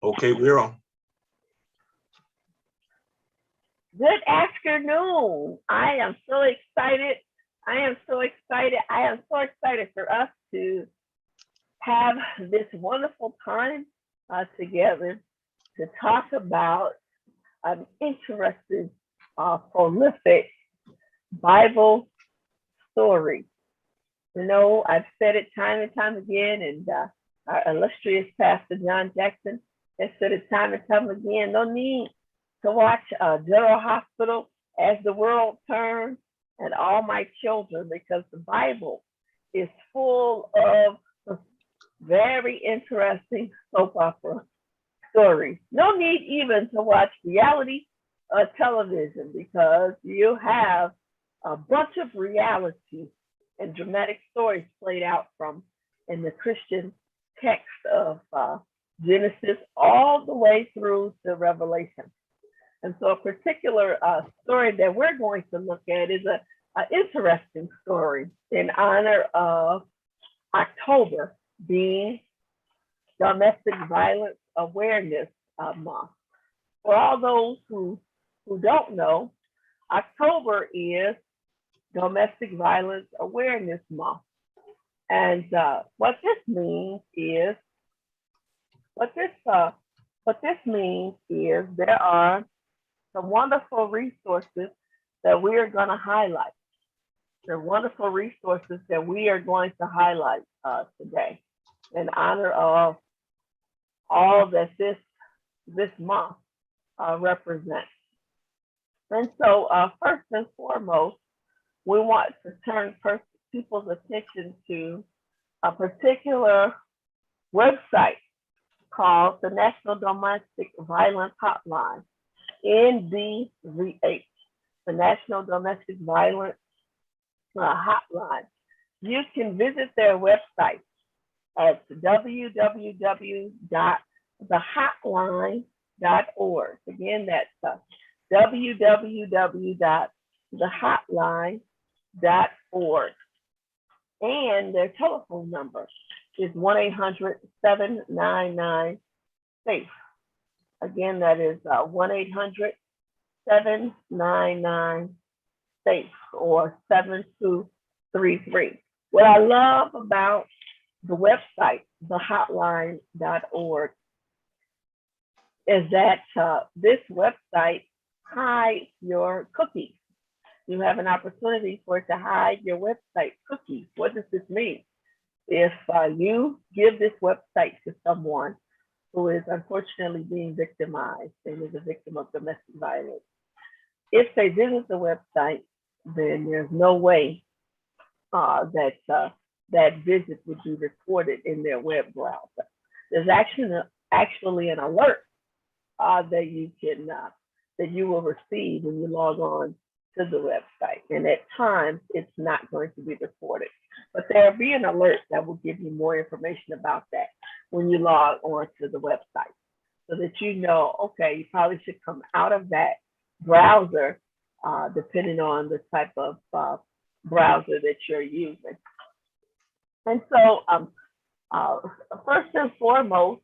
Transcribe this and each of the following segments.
Okay, we're on. Good afternoon. I am so excited. I am so excited for us to have this wonderful time together to talk about an interesting, prolific Bible story. You know, I've said it time and time again, and our illustrious Pastor John Jackson has said it time and time again. No need to watch General Hospital as the world turns and All My Children, because the Bible is full of very interesting soap opera stories. No need even to watch reality television, because you have a bunch of reality and dramatic stories played out from in the Christian text of Genesis all the way through to Revelation. And so a particular story that we're going to look at is an interesting story in honor of October being Domestic Violence Awareness Month. For all those who don't know, October is Domestic Violence Awareness Month. And what this means is there are some wonderful resources that we are going to highlight. The wonderful resources that we are going to highlight today in honor of all that this month represents. And so first and foremost, we want to turn people's attention to a particular website called the National Domestic Violence Hotline, NDVH, the National Domestic Violence Hotline. You can visit their website at www.thehotline.org. Again, that's www.thehotline.org. And their telephone number is 1-800-799-SAFE. Again, that is 1-800-799-SAFE or 7233. What I love about the website, thehotline.org, is that this website hides your cookies. You have an opportunity for it to hide your website cookies. What does this mean? If you give this website to someone who is unfortunately being victimized and is a victim of domestic violence, if they visit the website, then there's no way that visit would be recorded in their web browser. There's actually an alert that you will receive when you log on to the website, and at times it's not going to be recorded, but there'll be an alert that will give you more information about that when you log on to the website, so that you know, okay, you probably should come out of that browser, depending on the type of browser that you're using. And so first and foremost,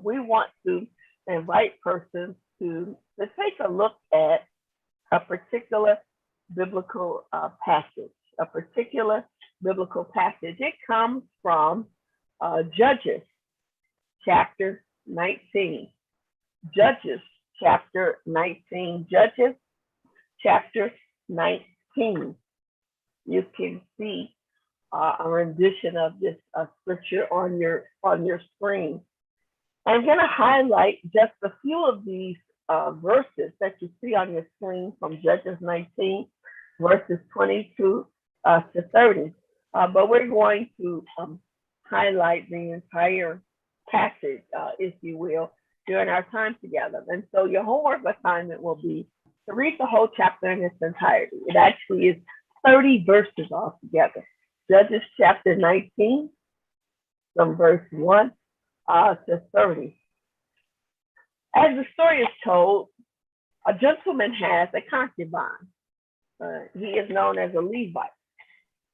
we want to invite persons to take a look at a particular biblical passage. It comes from Judges chapter 19. Judges chapter 19. Judges chapter 19. You can see a rendition of this scripture on your screen. I'm going to highlight just a few of these verses that you see on your screen from Judges 19, verses 22 to 30. But we're going to highlight the entire passage, if you will, during our time together. And so your homework assignment will be to read the whole chapter in its entirety. It actually is 30 verses altogether. Judges chapter 19, from verse 1 to 30. As the story is told, a gentleman has a concubine. He is known as a Levite.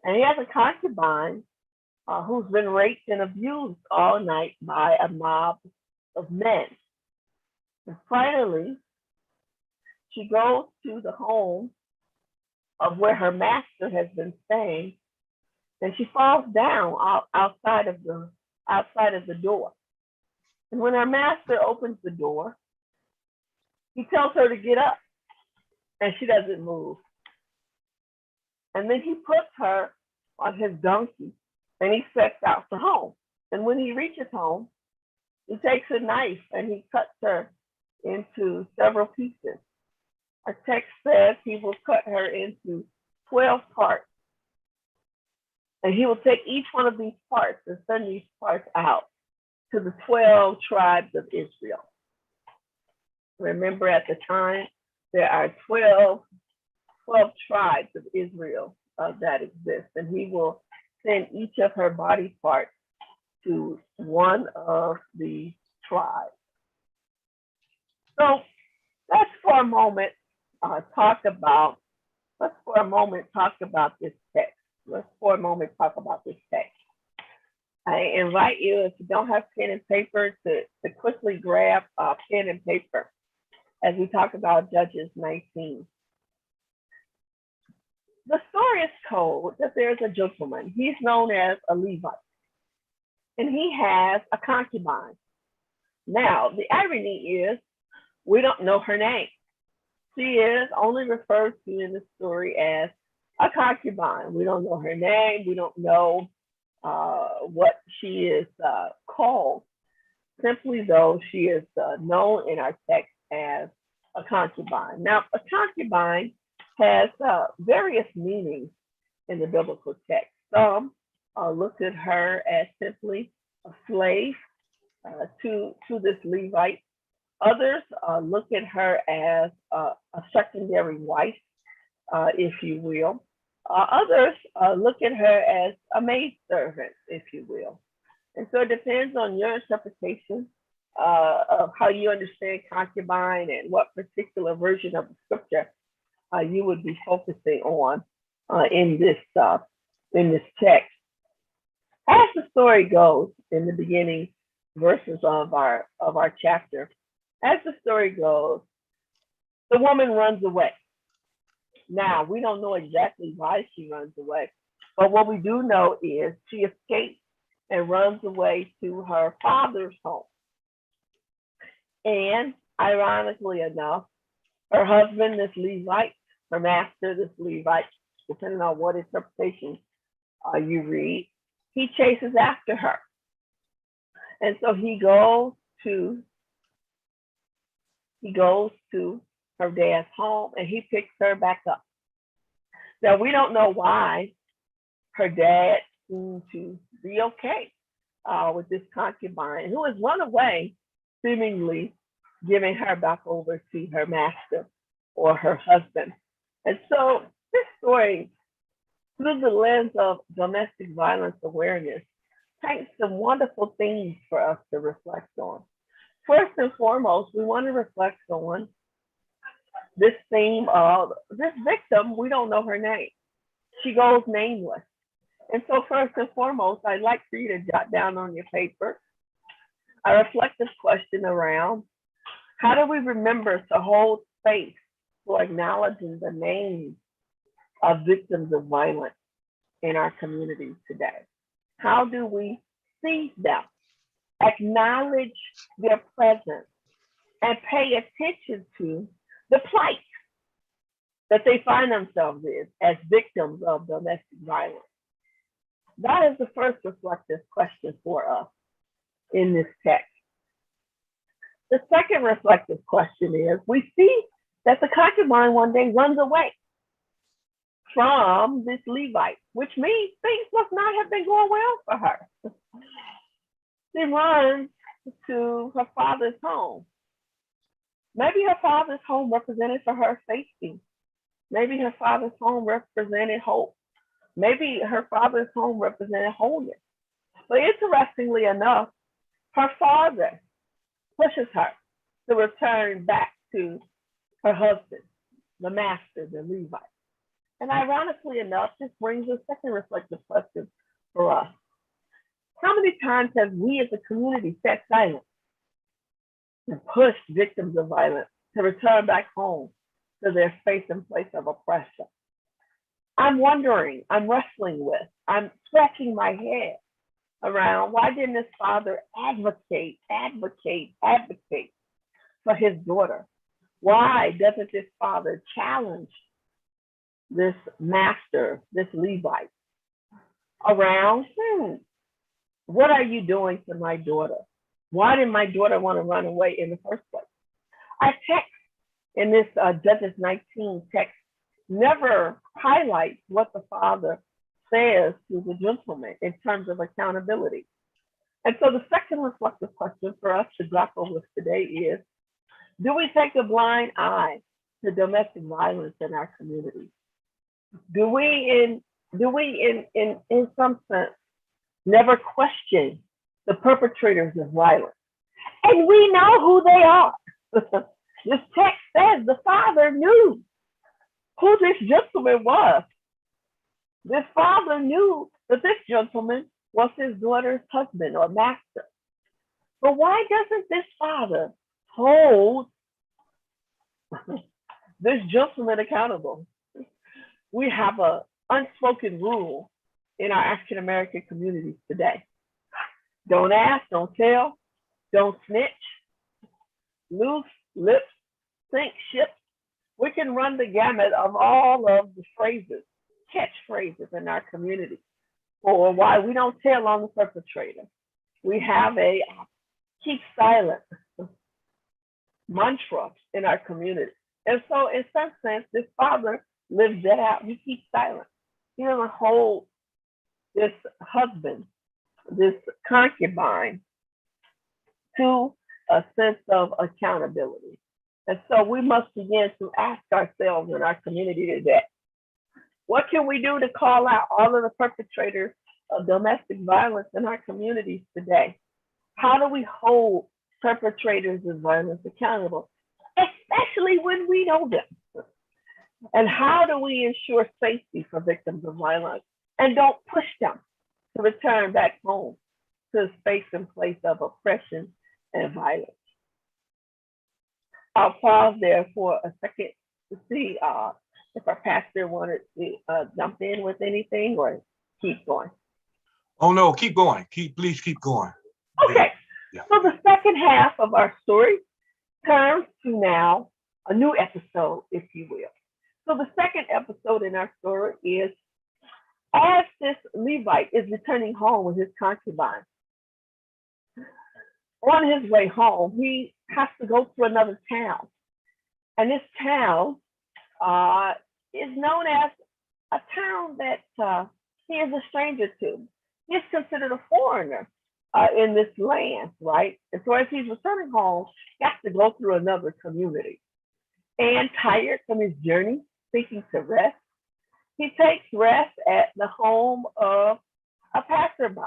And he has a concubine who's been raped and abused all night by a mob of men. And finally, she goes to the home of where her master has been staying, and she falls down outside of the door. And when her master opens the door, he tells her to get up, and she doesn't move. And then he puts her on his donkey, and he sets out for home. And when he reaches home, he takes a knife and he cuts her into several pieces. Our text says he will cut her into 12 parts. And he will take each one of these parts and send these parts out to the 12 tribes of Israel. Remember, at the time, there are 12 tribes of Israel that exist. And he will send each of her body parts to one of the tribes. So let's for a moment talk about this text. I invite you, if you don't have pen and paper, to quickly grab pen and paper as we talk about Judges 19. The story is told that there's a gentleman. He's known as a Levite, and he has a concubine. Now, the irony is we don't know her name. She is only referred to in the story as a concubine. We don't know her name. We don't know what she is called. Simply, though, she is known in our text as a concubine. Now, a concubine has various meanings in the biblical text. Some look at her as simply a slave to this Levite. Others look at her as a secondary wife, if you will. Others look at her as a maidservant, if you will. And so it depends on your interpretation of how you understand concubine and what particular version of the scripture you would be focusing on in this text. As the story goes in the beginning verses of our chapter, as the story goes, the woman runs away. Now, we don't know exactly why she runs away, but what we do know is she escapes and runs away to her father's home. And ironically enough, her husband, this Levite, her master, this Levite, depending on what interpretation you read, he chases after her. And so he goes to her dad's home and he picks her back up. Now, we don't know why her dad seemed to be okay with this concubine who has run away, seemingly giving her back over to her master or her husband. And so this story, through the lens of domestic violence awareness, paints some wonderful things for us to reflect on. First and foremost, we want to reflect on this theme of this victim. We don't know her name. She goes nameless. And so first and foremost, I'd like for you to jot down on your paper a reflective question around how do we remember to hold space for acknowledging the names of victims of violence in our communities today? How do we see them, acknowledge their presence, and pay attention to the plight that they find themselves in as victims of domestic violence? That is the first reflective question for us in this text. The second reflective question is, we see that the concubine one day runs away from this Levite, which means things must not have been going well for her. She runs to her father's home. Maybe her father's home represented for her safety. Maybe her father's home represented hope. Maybe her father's home represented wholeness. But interestingly enough, her father pushes her to return back to her husband, the master, the Levite. And ironically enough, this brings a second reflective question for us. How many times have we as a community sat silent to push victims of violence to return back home to their space and place of oppression. I'm wondering, I'm wrestling with, I'm scratching my head around why didn't this father advocate for his daughter? Why doesn't this father challenge this master, this Levite, around, what are you doing to my daughter? Why did my daughter want to run away in the first place? Our text in this Judges 19 text never highlights what the father says to the gentleman in terms of accountability. And so the second reflective question for us to grapple with today is, do we take a blind eye to domestic violence in our communities? Do we in some sense never question the perpetrators of violence? And we know who they are. This text says the father knew who this gentleman was. This father knew that this gentleman was his daughter's husband or master. But why doesn't this father hold this gentleman accountable? We have an unspoken rule in our African American communities today. Don't ask, don't tell, don't snitch, loose lips, sink ships. We can run the gamut of all of the phrases, catchphrases in our community for why we don't tell on the perpetrator. We have a keep silent mantra in our community. And so in some sense, this father lives that out. He keeps silent. He doesn't hold this husband, this concubine, to a sense of accountability. And so we must begin to ask ourselves in our community today, what can we do to call out all of the perpetrators of domestic violence in our communities today? How do we hold perpetrators of violence accountable, especially when we know them? And how do we ensure safety for victims of violence and don't push them to return back home to a space and place of oppression and violence? I'll pause there for a second to see if our pastor wanted to jump in with anything or keep going. Oh no, keep going. Please keep going. Okay. Yeah. So the second half of our story turns to now a new episode, if you will. So the second episode in our story is as this Levite is returning home with his concubine. On his way home, he has to go through another town. And this town is known as a town that he is a stranger to. He's considered a foreigner in this land, right? And so as he's returning home, he has to go through another community. And tired from his journey, seeking to rest, he takes rest at the home of a passerby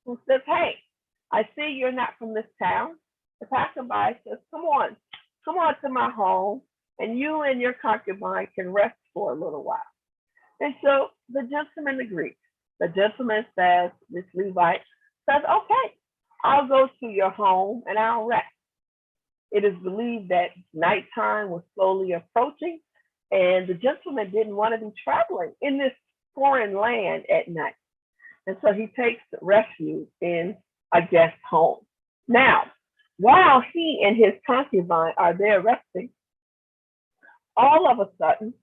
who says, hey, I see you're not from this town. The passerby says, come on to my home, and you and your concubine can rest for a little while. And so the gentleman agrees. The gentleman says, this Levite says, okay, I'll go to your home and I'll rest. It is believed that nighttime was slowly approaching, and the gentleman didn't want to be traveling in this foreign land at night. And so he takes refuge in a guest home. Now, while he and his concubine are there resting, all of a sudden,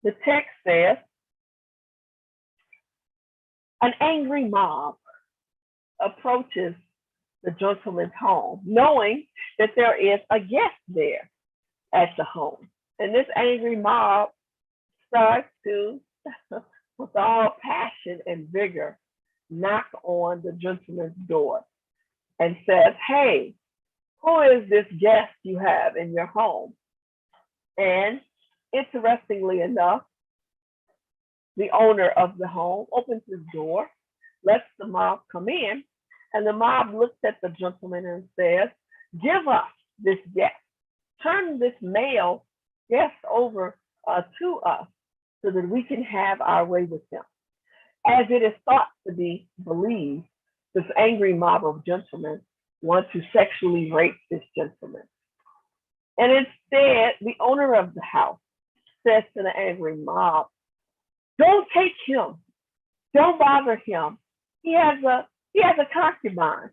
the text says, an angry mob approaches the gentleman's home, knowing that there is a guest there at the home. And this angry mob starts to, with all passion and vigor, knock on the gentleman's door and says, hey, who is this guest you have in your home? And interestingly enough, the owner of the home opens his door, lets the mob come in, and the mob looks at the gentleman and says, give us this guest. Turn this male guest over to us so that we can have our way with him. As it is thought to be believed, this angry mob of gentlemen want to sexually rape this gentleman. And instead, the owner of the house says to the angry mob, don't take him. Don't bother him. He has a concubine.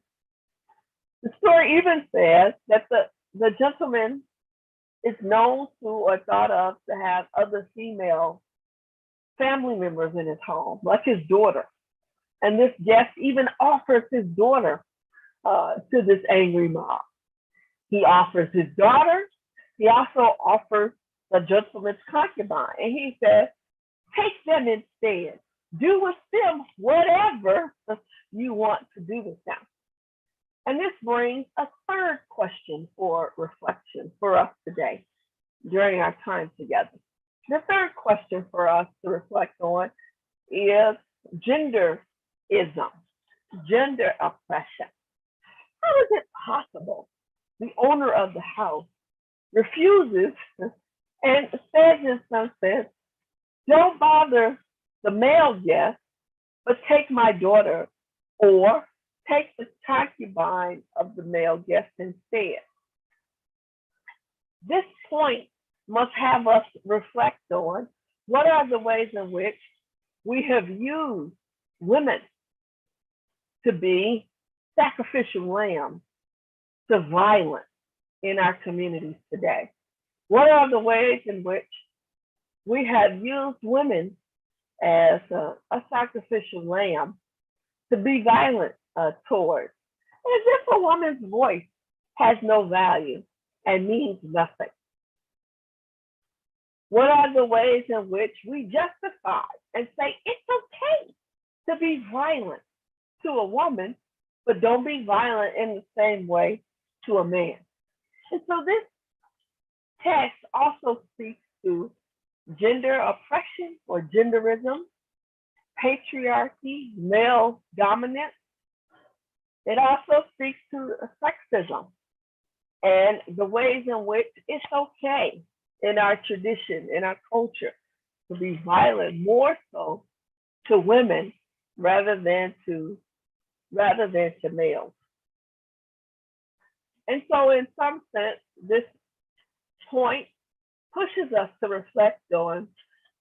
The story even says that the gentleman is known to or thought of to have other female family members in his home, like his daughter. And this guest even offers his daughter to this angry mob. He offers his daughter. He also offers the gentleman's concubine. And he says, take them instead. Do with them whatever you want to do with them. And this brings a third question for reflection for us today during our time together. The third question for us to reflect on is genderism, gender oppression. How is it possible the owner of the house refuses and says in some sense, don't bother the male guest, but take my daughter, or take the concubine of the male guest instead? This point must have us reflect on what are the ways in which we have used women to be sacrificial lambs to violence in our communities today. What are the ways in which we have used women as a sacrificial lamb to be violent towards, as if a woman's voice has no value and means nothing? What are the ways in which we justify and say it's okay to be violent to a woman, but don't be violent in the same way to a man? And so this text also speaks to gender oppression or genderism, patriarchy, male dominance. It also speaks to sexism and the ways in which it's okay in our tradition, in our culture, to be violent more so to women rather than to males. And so in some sense, this point pushes us to reflect on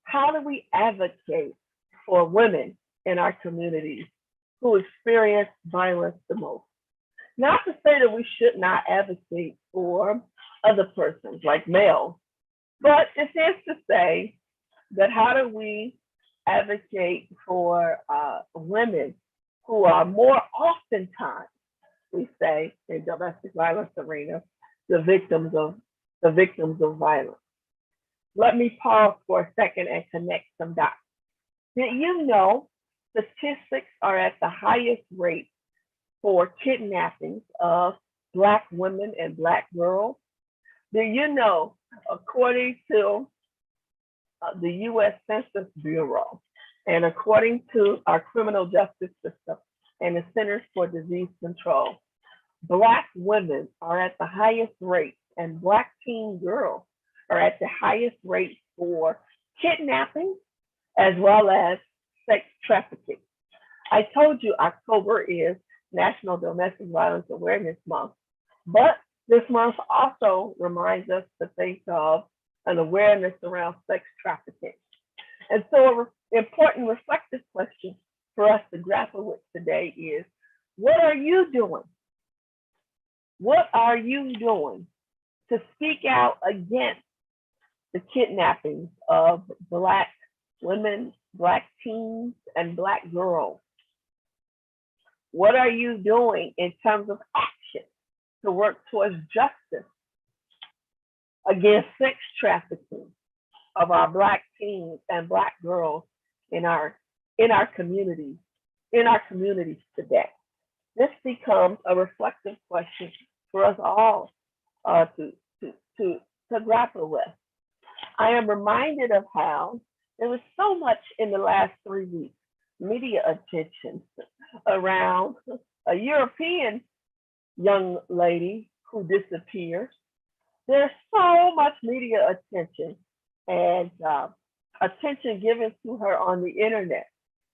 how do we advocate for women in our communities who experience violence the most. Not to say that we should not advocate for other persons like males, but it is to say that how do we advocate for women who are more oftentimes, we say, in domestic violence arena, the victims of violence. Let me pause for a second and connect some dots. Did you know statistics are at the highest rate for kidnappings of Black women and Black girls? Do you know, according to the U.S. Census Bureau, and according to our criminal justice system and the Centers for Disease Control, Black women are at the highest rate and Black teen girls are at the highest rate for kidnapping as well as sex trafficking. I told you October is National Domestic Violence Awareness Month, but this month also reminds us to think of an awareness around sex trafficking. And so an important reflective question for us to grapple with today is, what are you doing? What are you doing to speak out against the kidnappings of Black women, Black teens, and Black girls? What are you doing in terms of action to work towards justice against sex trafficking of our Black teens and Black girls in our communities today? This becomes a reflective question for us all to grapple with. I am reminded of how there was so much in the last 3 weeks, media attention around a European young lady who disappeared. There's so much media attention and attention given to her on the internet.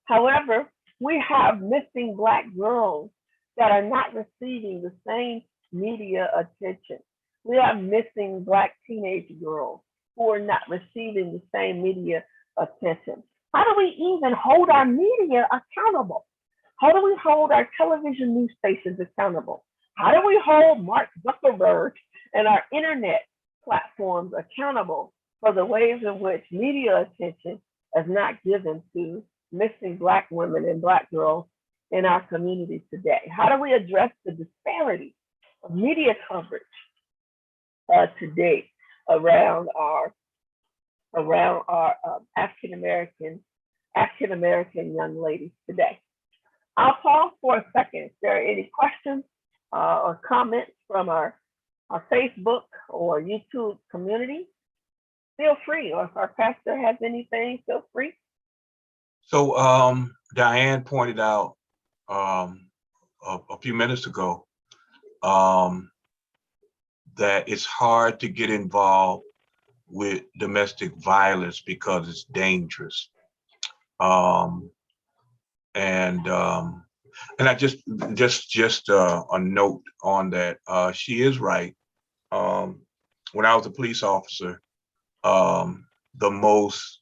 However, we have missing Black girls that are not receiving the same media attention. We have missing Black teenage girls who are not receiving the same media attention. How do we even hold our media accountable? How do we hold our television news stations accountable? How do we hold Mark Zuckerberg and our internet platforms accountable for the ways in which media attention is not given to missing Black women and Black girls in our community today? How do we address the disparity of media coverage today around our African American young ladies today? I'll pause for a second. If there are any questions or comments from our Facebook or YouTube community, feel free. Or if our pastor has anything, feel free. So Diane pointed out a few minutes ago that it's hard to get involved with domestic violence because it's dangerous. And I just a note on that. She is right. When I was a police officer, the most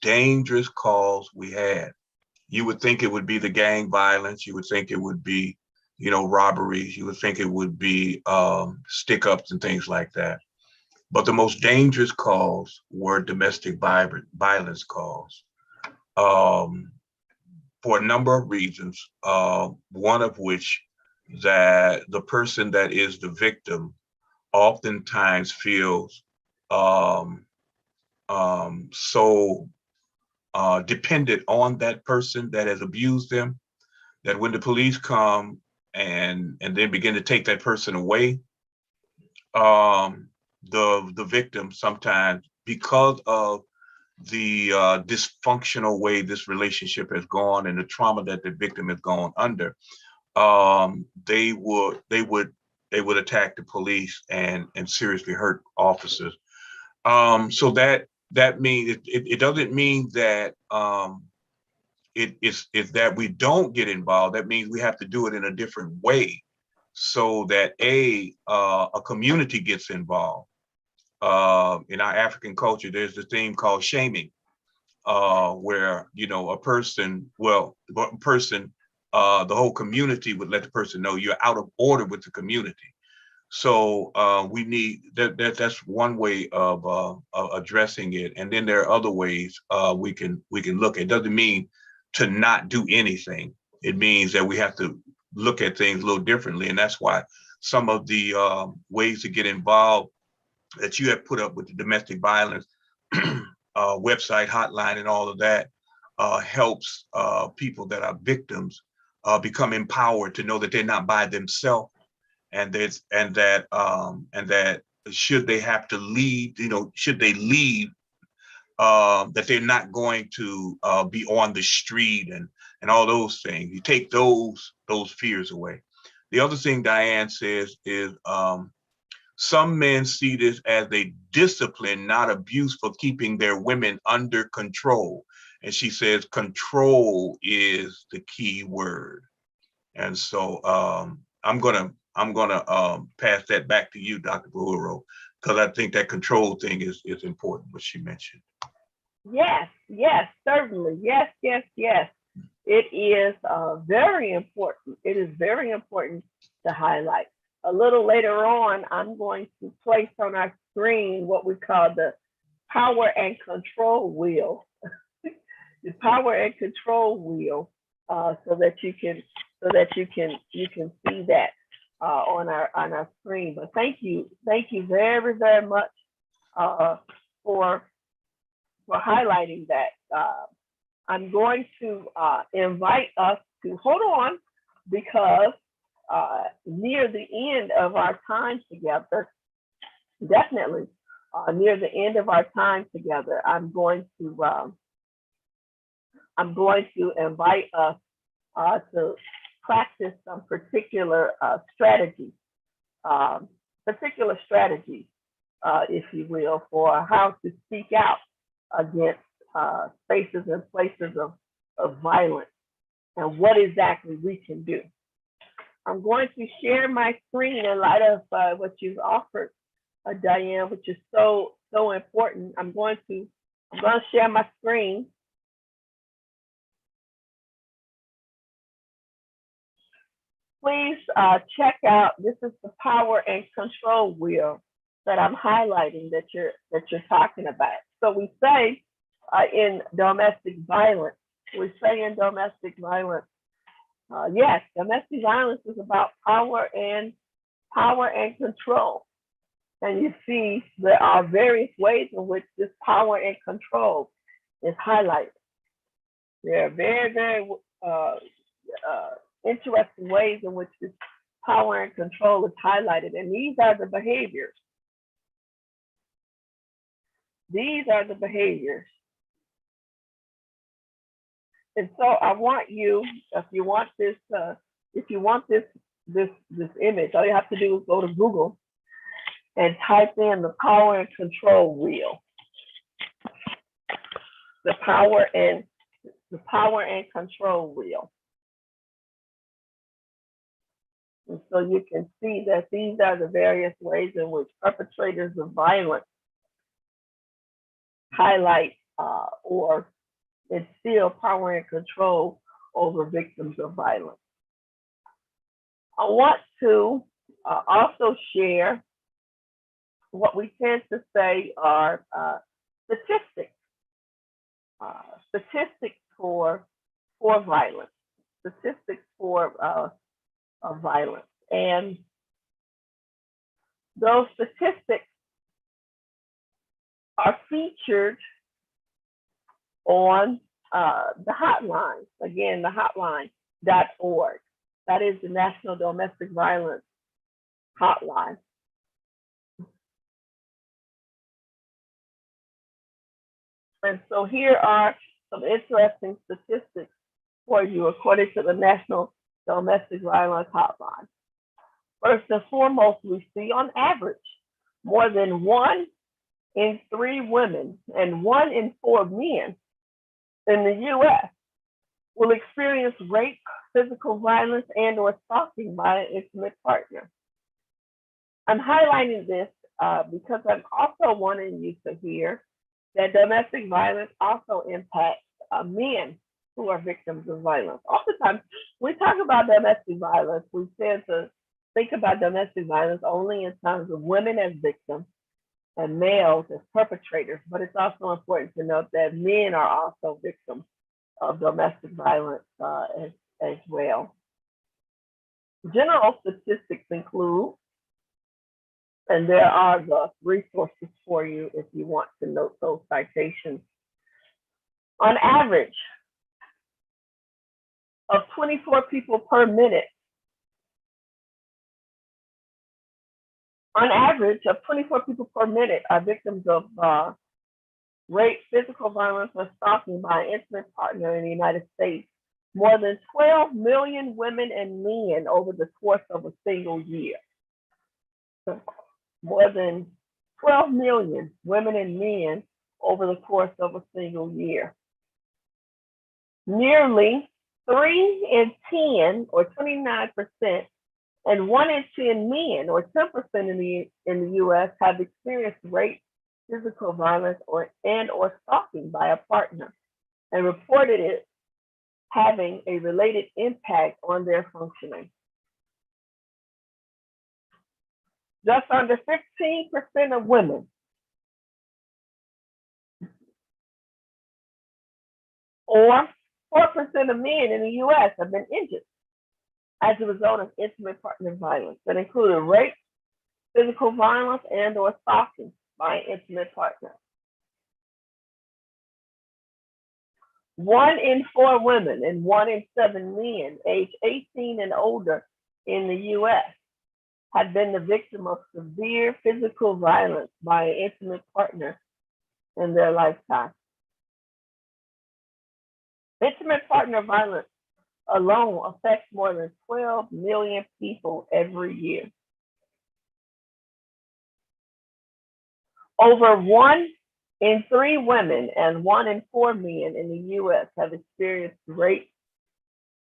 dangerous calls we had, you would think it would be the gang violence. You would think it would be, robberies. You would think it would be stick-ups and things like that. But the most dangerous calls were domestic violence calls. For a number of reasons, one of which that the person that is the victim oftentimes feels so dependent on that person that has abused them, that when the police come and then begin to take that person away, the victim sometimes, because of the dysfunctional way this relationship has gone and the trauma that the victim has gone under, they would attack the police and seriously hurt officers. So that means it doesn't mean that it's that we don't get involved. That means we have to do it in a different way, so that a community gets involved. In our African culture, there's this thing called shaming, where the whole community would let the person know you're out of order with the community. So we need that's one way of addressing it, and then there are other ways we can look at. It doesn't mean to not do anything. It means that we have to look at things a little differently, and that's why some of the ways to get involved that you have put up with the domestic violence website hotline and all of that helps people that are victims become empowered to know that they're not by themselves, and that should they have to leave, should they leave, that they're not going to be on the street and all those things. You take those fears away. The other thing Diane says is some men see this as a discipline, not abuse, for keeping their women under control. And she says control is the key word. And so I'm gonna pass that back to you, Dr. Buhuro, because I think that control thing is important, what she mentioned. Yes, certainly. Yes. It is very important. It is very important to highlight. A little later on, I'm going to place on our screen what we call the power and control wheel. The power and control wheel, so that you can see that on our screen. But thank you very, very much for highlighting that. I'm going to invite us to hold on, because near the end of our time together, definitely near the end of our time together, I'm going to invite us to practice some particular strategies, if you will, for how to speak out against spaces and places of violence, and what exactly we can do. I'm going to share my screen in light of what you've offered, Diane, which is so important. I'm going to share my screen. Please check out. This is the power and control wheel that I'm highlighting that you're talking about. So we say in domestic violence. Yes, domestic violence is about power and control. And you see there are various ways in which this power and control is highlighted. There are very, very interesting ways in which this power and control is highlighted. And these are the behaviors. These are the behaviors. And so I want you, if you want this image, all you have to do is go to Google and type in the power and control wheel. The power and control wheel. And so you can see that these are the various ways in which perpetrators of violence highlight or instill power and control over victims of violence. I want to also share what we tend to say are statistics. Statistics for violence. Statistics for violence. And those statistics are featured on the hotline. Again, the hotline.org. That is the National Domestic Violence Hotline. And so here are some interesting statistics for you according to the National Domestic Violence Hotline. First and foremost, we see on average more than 1 in 3 women and 1 in 4 men in the U.S. will experience rape, physical violence, and or stalking by an intimate partner. I'm highlighting this because I'm also wanting you to hear that domestic violence also impacts men who are victims of violence. Oftentimes, when we talk about domestic violence, we tend to think about domestic violence only in terms of women as victims and males as perpetrators, but it's also important to note that men are also victims of domestic violence as well. General statistics include, and there are the resources for you if you want to note those citations. On average, of 24 people per minute, on average of 24 people per minute are victims of rape, physical violence, or stalking by an intimate partner in the United States. More than 12 million women and men over the course of a single year. More than 12 million women and men over the course of a single year. Nearly 3 in 10, or 29%, and 1 in 10 men, or 10% in the U.S., have experienced rape, physical violence, or stalking by a partner, and reported it having a related impact on their functioning. Just under 15% of women or 4% of men in the U.S. have been injured as a result of intimate partner violence that included rape, physical violence, and or stalking by an intimate partner. 1 in 4 women and 1 in 7 men aged 18 and older in the U.S. have been the victim of severe physical violence by an intimate partner in their lifetime. Intimate partner violence alone affects more than 12 million people every year. Over 1 in 3 women and 1 in 4 men in the U.S. have experienced rape,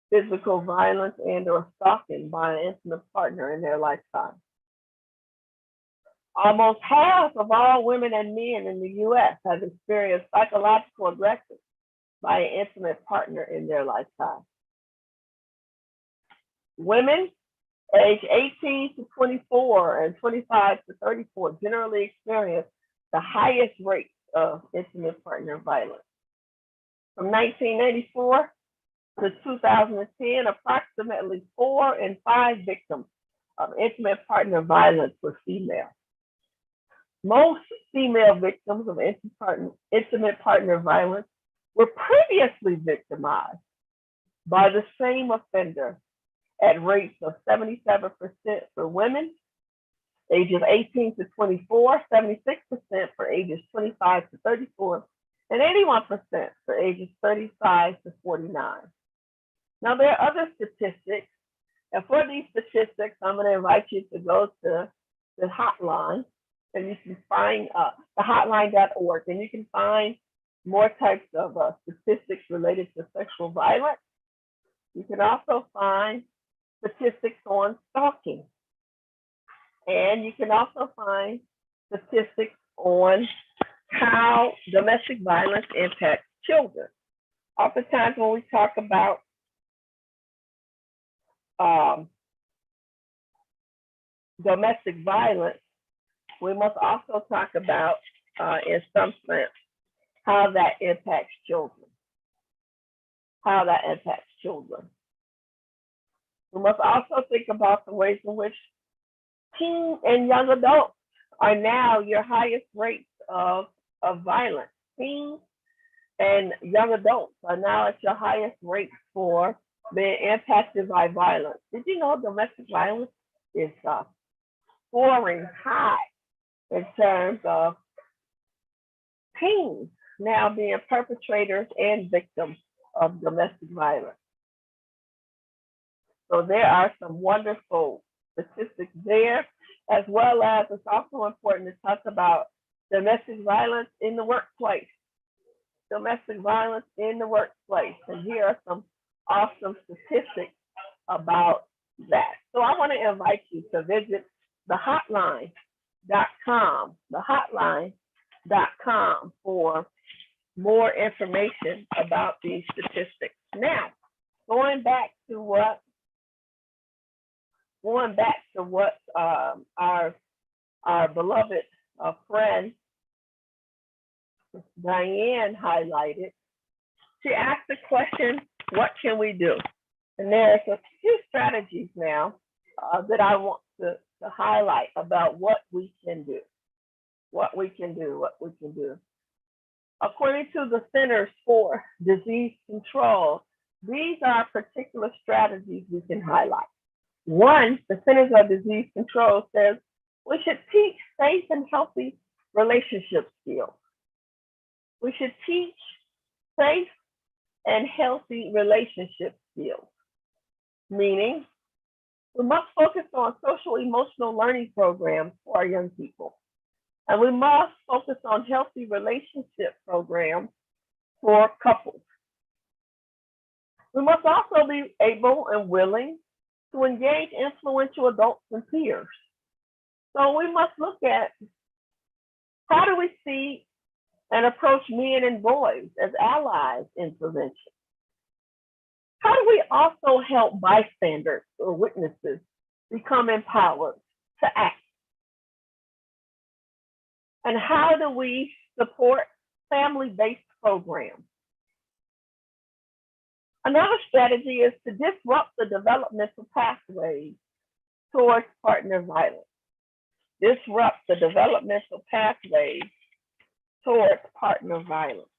physical violence and or stalking by an intimate partner in their lifetime. Almost half of all women and men in the U.S. have experienced psychological aggression by an intimate partner in their lifetime. Women age 18 to 24 and 25 to 34 generally experience the highest rates of intimate partner violence. From 1984 to 2010, approximately 4 in 5 victims of intimate partner violence were female. Most female victims of intimate partner violence were previously victimized by the same offender at rates of 77% for women ages 18 to 24, 76% for ages 25 to 34, and 81% for ages 35 to 49. Now, there are other statistics, and for these statistics, I'm going to invite you to go to the hotline, and you can find the hotline.org, and you can find more types of statistics related to sexual violence. You can also find statistics on stalking, and you can also find statistics on how domestic violence impacts children. Oftentimes when we talk about domestic violence, we must also talk about, in some sense, how that impacts children. How that impacts children. We must also think about the ways in which teen and young adults are now your highest rates of violence. Teens and young adults are now at your highest rates for being impacted by violence. Did you know domestic violence is soaring high in terms of teens now being perpetrators and victims of domestic violence? So there are some wonderful statistics there, as well as it's also important to talk about domestic violence in the workplace. Domestic violence in the workplace. And here are some awesome statistics about that. So I want to invite you to visit the hotline.com, for more information about these statistics. Now, going back to what our beloved friend Diane highlighted, she asked the question, what can we do? And there's a few strategies now that I want to highlight about what we can do. According to the Centers for Disease Control, these are particular strategies we can highlight. One, the Centers for Disease Control says we should teach safe and healthy relationship skills. We should teach safe and healthy relationship skills, meaning we must focus on social emotional learning programs for our young people. And we must focus on healthy relationship programs for couples. We must also be able and willing to engage influential adults and peers. So we must look at how do we see and approach men and boys as allies in prevention? How do we also help bystanders or witnesses become empowered to act? And how do we support family-based programs? Another strategy is to disrupt the developmental pathways towards partner violence. Disrupt the developmental pathways towards partner violence.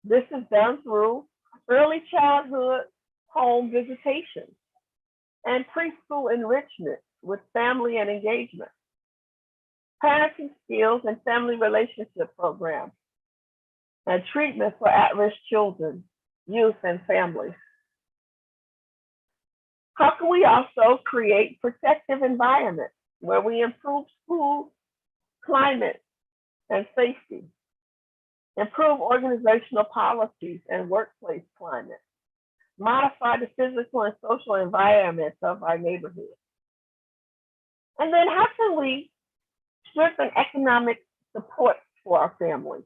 This is done through early childhood home visitations and preschool enrichment with family and engagement, parenting skills and family relationship programs, and treatment for at-risk children, youth, and families. How can we also create protective environments where we improve school climate and safety, improve organizational policies and workplace climate, modify the physical and social environments of our neighborhood. And then how can we strengthen economic support for our families?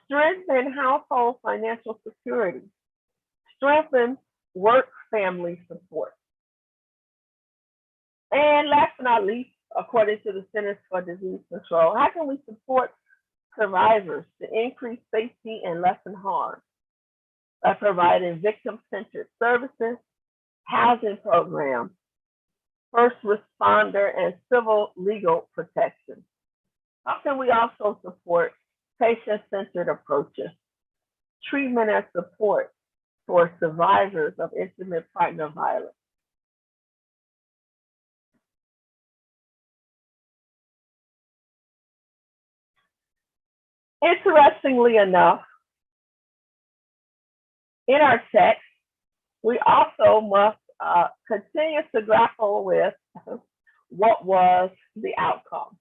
Strengthen household financial security. Strengthen work family support. And last but not least, according to the Centers for Disease Control, how can we support survivors to increase safety and lessen harm by providing victim-centered services, housing programs, first responder and civil legal protection? How can we also support patient-centered approaches, treatment and support for survivors of intimate partner violence? Interestingly enough, in our text, we also must continue to grapple with what was the outcome.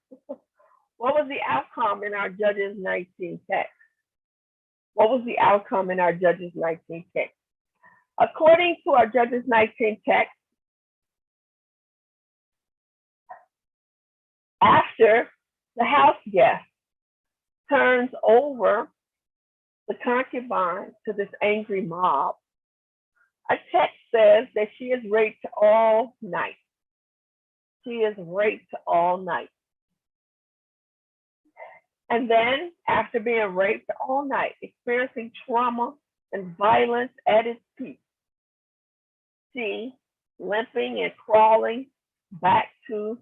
What was the outcome in our Judges 19 text? What was the outcome in our Judges 19 text? According to our Judges 19 text, after the house guest turns over the concubine to this angry mob, our text says that she is raped all night. She is raped all night. And then, after being raped all night, experiencing trauma and violence at its peak, she, limping and crawling back to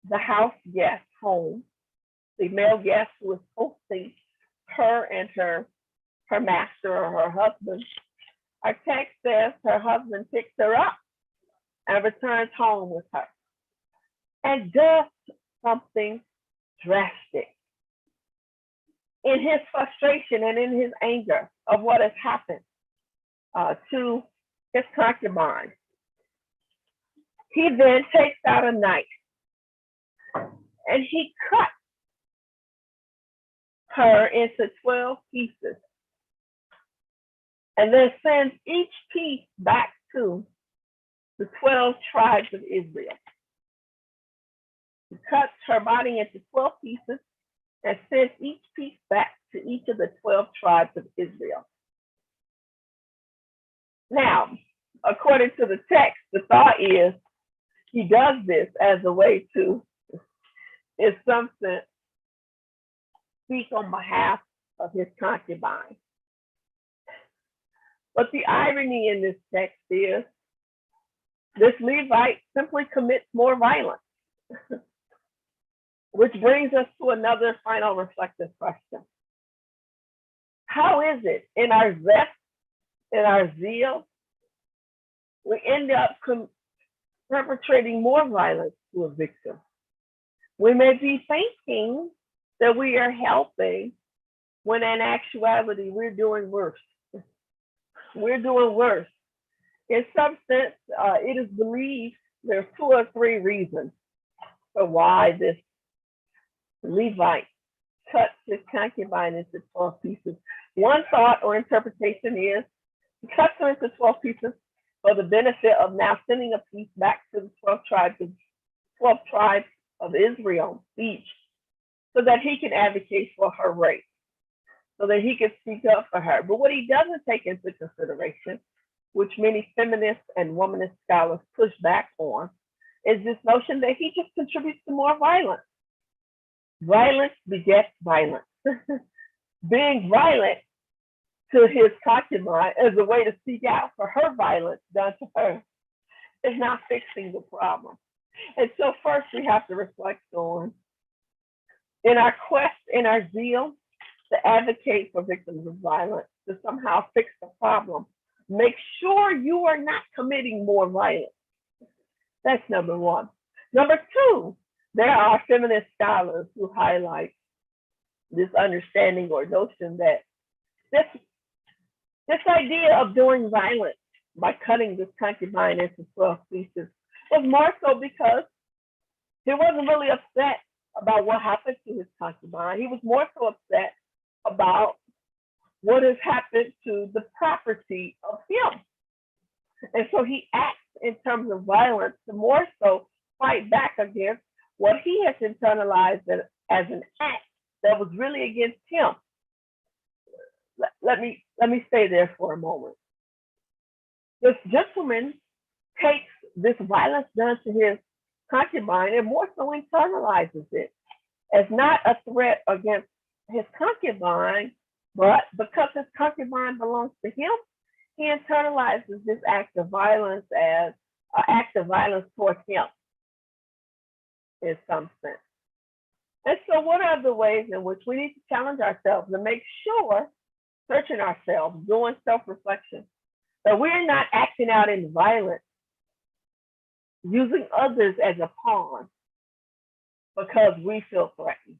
the house guest home, the male guest who was hosting her and her master or her husband, our text says her husband picks her up and returns home with her and does something drastic. In his frustration and in his anger of what has happened to his concubine, he then takes out a knife and he cuts her into 12 pieces and then sends each piece back to the 12 tribes of Israel. He cuts her body into 12 pieces and sends each piece back to each of the 12 tribes of Israel. Now, according to the text, the thought is he does this as a way to, in some sense, speak on behalf of his concubine. But the irony in this text is this Levite simply commits more violence, which brings us to another final reflective question. How is it in our zest, in our zeal, we end up perpetrating more violence to a victim? We may be thinking that we are helping when in actuality we're doing worse. We're doing worse. In some sense, it is believed there are 2 or 3 reasons for why this Levite cuts his concubine into 12 pieces. One thought or interpretation is he cuts her into 12 pieces for the benefit of now sending a piece back to the 12 tribes of Israel each, so that he can advocate for her race, so that he can speak up for her. But what he doesn't take into consideration, which many feminist and womanist scholars push back on, is this notion that he just contributes to more violence. Violence begets violence. Being violent to his concubine as a way to speak out for her violence done to her is not fixing the problem. And so first we have to reflect on, in our quest, in our zeal to advocate for victims of violence, to somehow fix the problem, make sure you are not committing more violence. That's number one. Number two, there are feminist scholars who highlight this understanding or notion that this idea of doing violence by cutting this concubine into 12 pieces was more so because he wasn't really upset about what happened to his concubine. He was more so upset about what has happened to the property of him. And so he acts in terms of violence to more so fight back against what he has internalized as an act that was really against him. Let me stay there for a moment. This gentleman takes this violence done to his concubine and more so internalizes it as not a threat against his concubine, but because his concubine belongs to him, he internalizes this act of violence as an act of violence towards him in some sense. And so what are the ways in which we need to challenge ourselves to make sure, searching ourselves, doing self-reflection, that we're not acting out in violence, using others as a pawn because we feel threatened.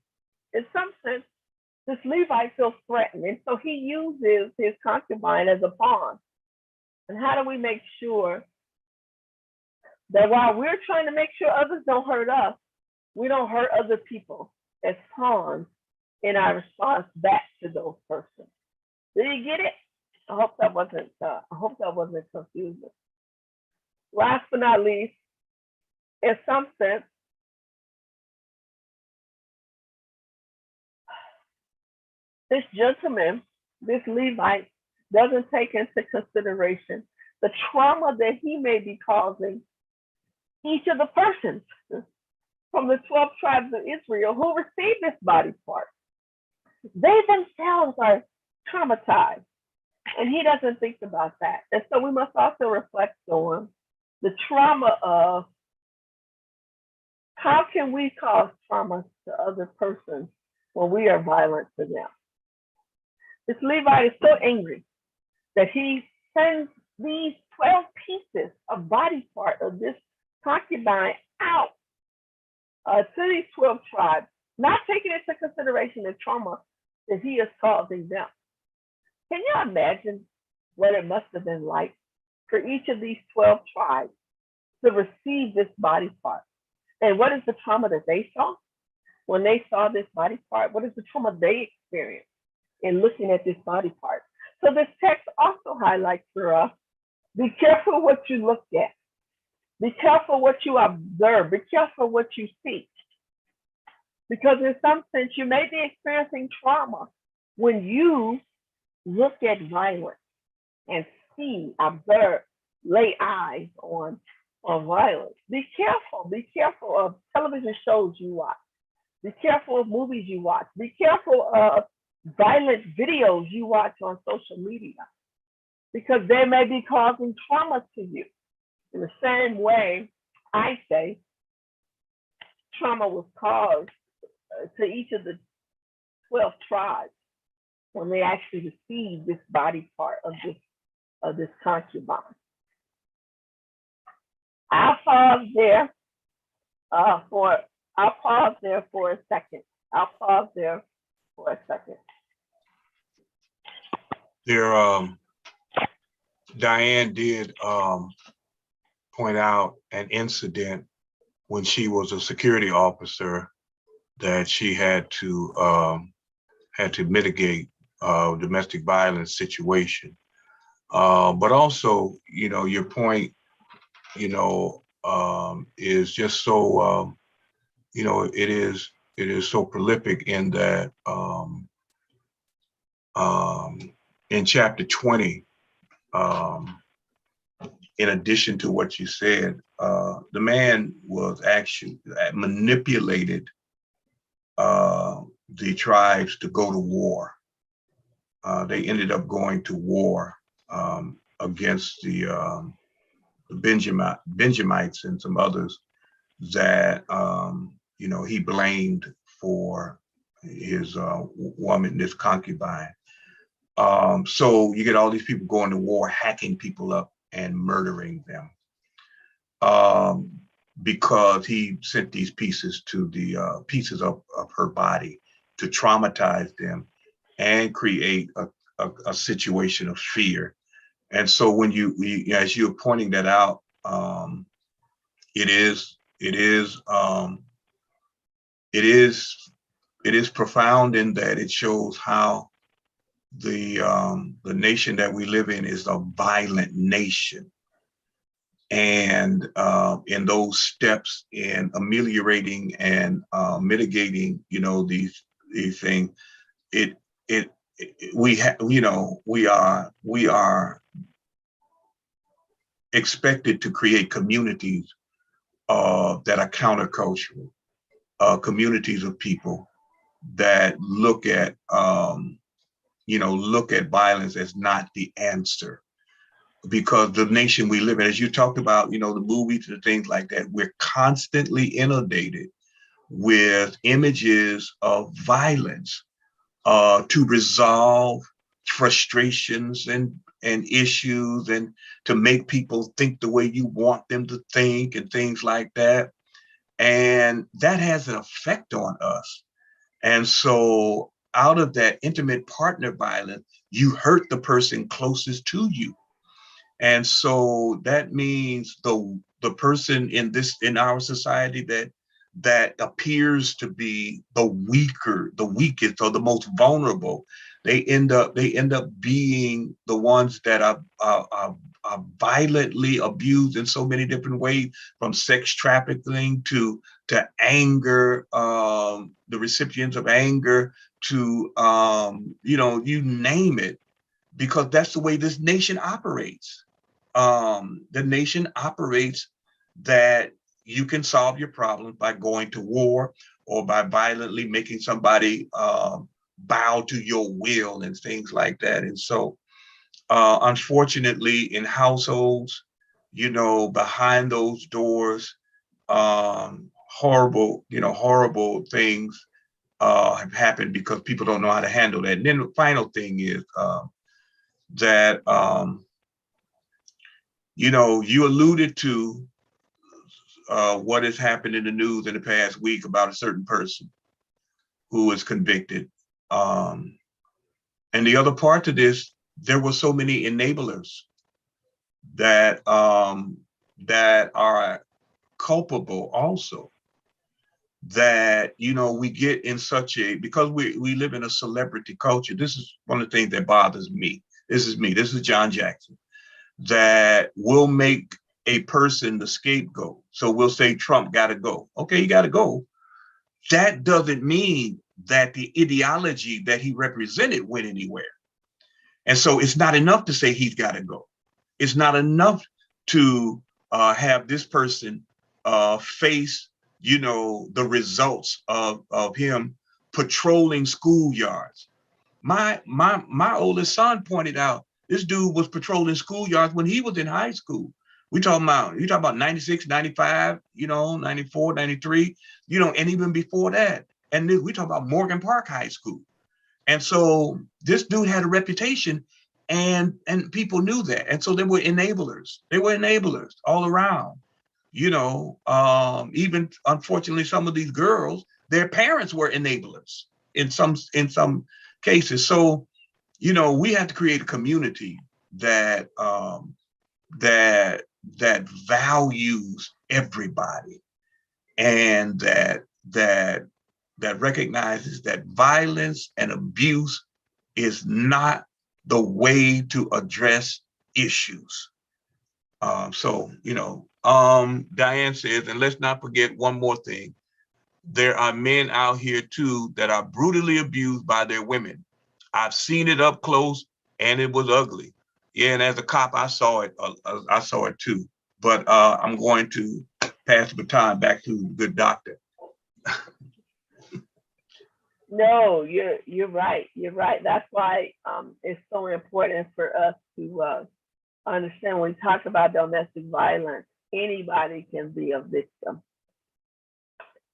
In some sense, this Levite feels threatened, and so he uses his concubine as a pawn. And how do we make sure that while we're trying to make sure others don't hurt us, we don't hurt other people as pawns in our response back to those persons? Did you get it? I hope that wasn't confusing. Last but not least, in some sense, this gentleman, this Levite, doesn't take into consideration the trauma that he may be causing each of the persons from the 12 tribes of Israel who received this body part. They themselves are traumatized, and he doesn't think about that. And so we must also reflect on the trauma of how can we cause trauma to other persons when we are violent to them. This Levite is so angry that he sends these 12 pieces of body part of this concubine out to these 12 tribes, not taking into consideration the trauma that he is causing them. Can you imagine what it must have been like for each of these 12 tribes to receive this body part? And what is the trauma that they saw when they saw this body part? What is the trauma they experienced in looking at this body part? So this text also highlights for us, be careful what you look at. Be careful what you observe. Be careful what you see. Because in some sense, you may be experiencing trauma when you look at violence and see, observe, lay eyes on violence. Be careful. Be careful of television shows you watch. Be careful of movies you watch. Be careful of violent videos you watch on social media, because they may be causing trauma to you. In the same way, I say trauma was caused to each of the 12 tribes when they actually received this body part of this concubine. I'll pause there for a second. There, Diane did point out an incident when she was a security officer that she had to mitigate domestic violence situation. But also, your point, is just so, it is so prolific in that in chapter 20, in addition to what you said, the man was actually manipulated the tribes to go to war. They ended up going to war against the Benjamites and some others that he blamed for his woman, this concubine. So you get all these people going to war, hacking people up and murdering them because he sent these pieces to the pieces of her body to traumatize them and create a situation of fear. And so when as you're pointing that out, it is profound in that it shows how the nation that we live in is a violent nation. And in those steps in ameliorating and mitigating, these things, it it we are expected to create communities that are countercultural, communities of people that look at violence as not the answer, because the nation we live in, as you talked about, the movies and things like that, we're constantly inundated with images of violence to resolve frustrations and issues, and to make people think the way you want them to think and things like that. And that has an effect on us. And so out of that intimate partner violence, you hurt the person closest to you. And so that means the person in our society that appears to be the weakest, or the most vulnerable, they end up being the ones that are violently abused in so many different ways, from sex trafficking to anger, the recipients of anger, to you name it, because that's the way this nation operates. The nation operates that you can solve your problems by going to war, or by violently making somebody bow to your will and things like that. And so, unfortunately, in households, behind those doors, horrible things have happened because people don't know how to handle that. And then the final thing is that you alluded to what has happened in the news in the past week about a certain person who was convicted. And the other part to this, there were so many enablers that are culpable also. That we get in such a, because we live in a celebrity culture. This is one of the things that bothers me. This is me. This is John Jackson. That will make a person the scapegoat. So we'll say Trump got to go. Okay, he got to go. That doesn't mean that the ideology that he represented went anywhere. And so it's not enough to say he's got to go. It's not enough to have this person face, the results of him patrolling schoolyards. My oldest son pointed out this dude was patrolling schoolyards when he was in high school. You talking about 96, 95, 94, 93, and even before that. And we talk about Morgan Park High School. And so this dude had a reputation, and people knew that. And so there were enablers. They were enablers all around. Even unfortunately, some of these girls, their parents were enablers in some cases. So, we have to create a community that that values everybody, and that recognizes that violence and abuse is not the way to address issues. Diane says, and let's not forget one more thing. There are men out here too that are brutally abused by their women. I've seen it up close, and it was ugly. Yeah, and as a cop, I saw it. I saw it too. But I'm going to pass the baton back to the good doctor. No, you're right. You're right. That's why it's so important for us to understand, when we talk about domestic violence, anybody can be a victim.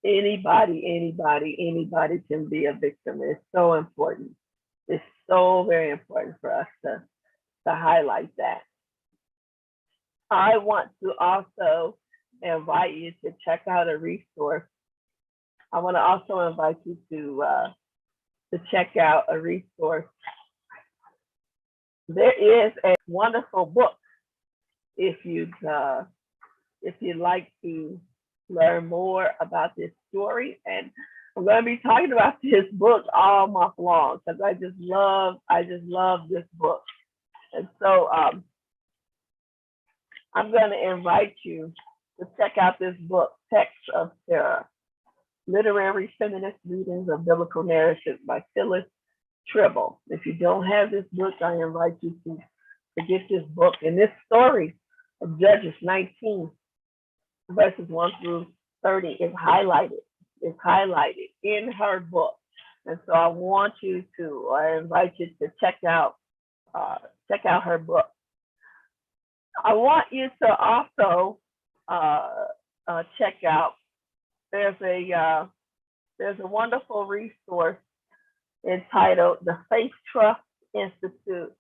Anybody can be a victim. It's so important. It's so very important for us to highlight that. I want to also invite you to check out a resource. I want to also invite you to check out a resource. There is a wonderful book if you'd like to learn more about this story. And I'm going to be talking about this book all month long because I just love this book. And so I'm going to invite you to check out this book, Texts of Terror, Literary Feminist Readings of Biblical Narratives by Phyllis Tribble. If you don't have this book, I invite you to get this book. And this story of Judges 19, verses 1 through 30 is highlighted. It's highlighted in her book. And so I invite you to check out her book. I want you to also check out, there's a wonderful resource entitled the Faith Trust Institute,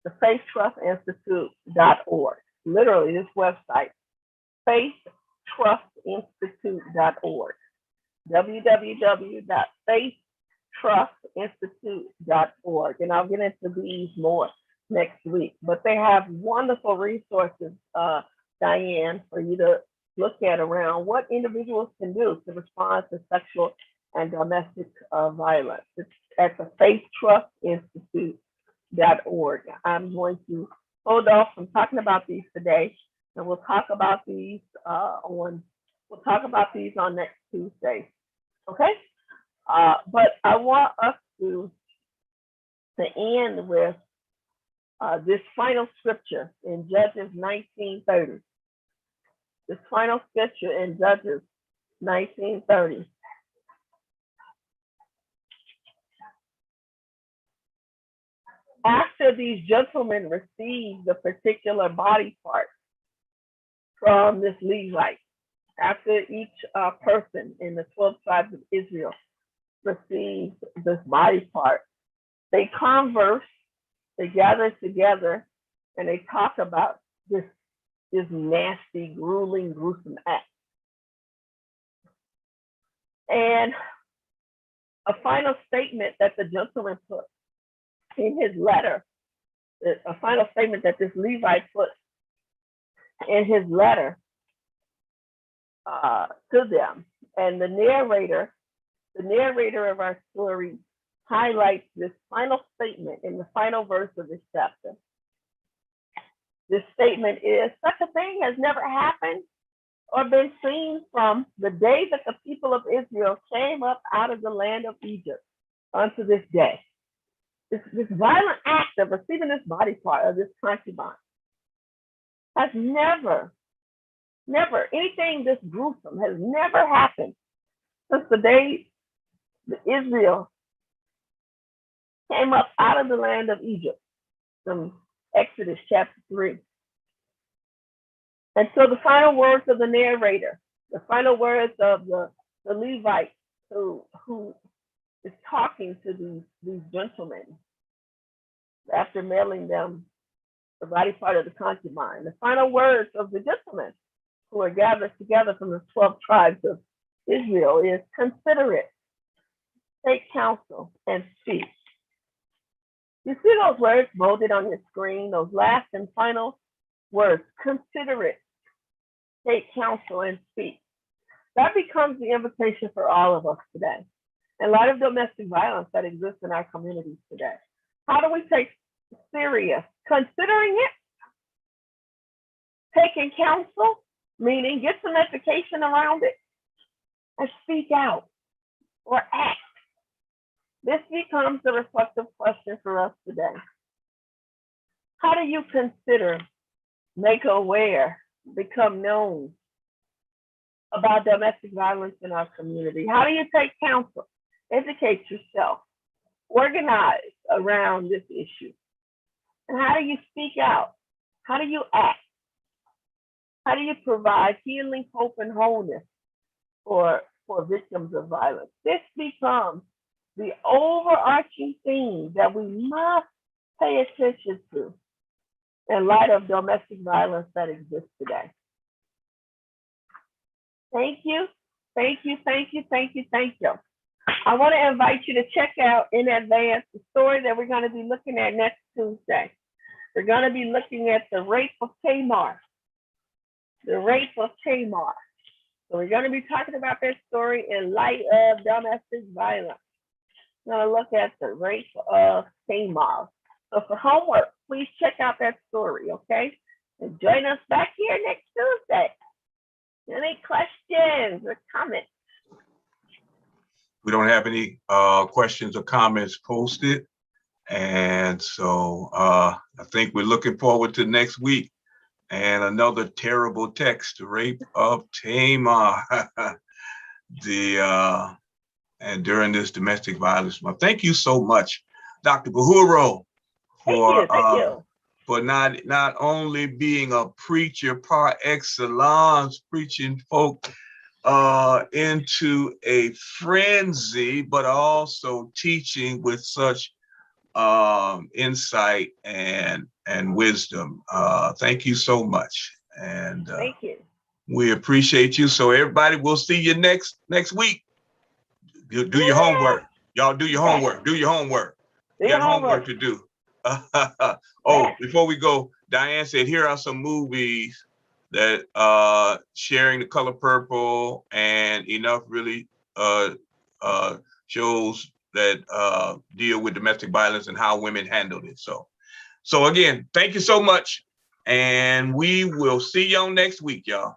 thefaithtrustinstitute.org. Literally, this website, faithtrustinstitute.org, www.faithtrustinstitute.org. And I'll get into these more next week. But they have wonderful resources, Diane, for you to look at around what individuals can do to respond to sexual and domestic violence. It's at the faithtrustinstitute.org. I'm going to hold off from talking about these today, and we'll talk about these on next Tuesday. Okay? But I want us to end with this final scripture in Judges 19:30. This final scripture in Judges 19:30. After these gentlemen received the particular body part from this Levite, after each person in the 12 tribes of Israel received this body part, they converse, they gather together, and they talk about this nasty, grueling, gruesome act. And a final statement that the gentleman put in his letter, a final statement that this Levite put in his letter to them. And the narrator of our story highlights this final statement in the final verse of this chapter. This statement is, such a thing has never happened or been seen from the day that the people of Israel came up out of the land of Egypt unto this day. This violent act of receiving this body part of this concubine has never, anything this gruesome has never happened since the day that Israel came up out of the land of Egypt, from Exodus chapter 3. And so the final words of the narrator, the final words of the Levite who is talking to these gentlemen after mailing them the body part of the concubine, the final words of the gentlemen who are gathered together from the 12 tribes of Israel is, consider it, take counsel, and speak. You see those words bolded on your screen, those last and final words, consider it, take counsel, and speak. That becomes the invitation for all of us today. In light of domestic violence that exists in our communities today, how do we take serious considering it, taking counsel, meaning get some education around it, and speak out or act? This becomes the reflective question for us today. How do you consider, make aware, become known about domestic violence in our community? How do you take counsel, educate yourself, organize around this issue? And how do you speak out? How do you act? How do you provide healing, hope, and wholeness for victims of violence? This becomes the overarching theme that we must pay attention to in light of domestic violence that exists today. Thank you, thank you, thank you, thank you, thank you. I want to invite you to check out in advance the story that we're going to be looking at next Tuesday. We're going to be looking at the rape of Tamar. The rape of Tamar. So we're going to be talking about that story in light of domestic violence. We're going to look at the rape of Tamar. So for homework, please check out that story, okay? And join us back here next Tuesday. Any questions or comments? We don't have any questions or comments posted. And so I think we're looking forward to next week and another terrible text, rape of Tamar. And during this domestic violence month. Thank you so much, Dr. Buhuro, for not only being a preacher par excellence, preaching folk into a frenzy, but also teaching with such insight and wisdom. Thank you so much. And thank you. We appreciate you. So everybody, we'll see you next week. Do your homework. Y'all do your homework. Do your homework. You got homework to do. Before we go, Diane said, here are some movies that Sharing the Color Purple and Enough really shows that deal with domestic violence and how women handled it. So again, thank you so much. And we will see y'all next week, y'all.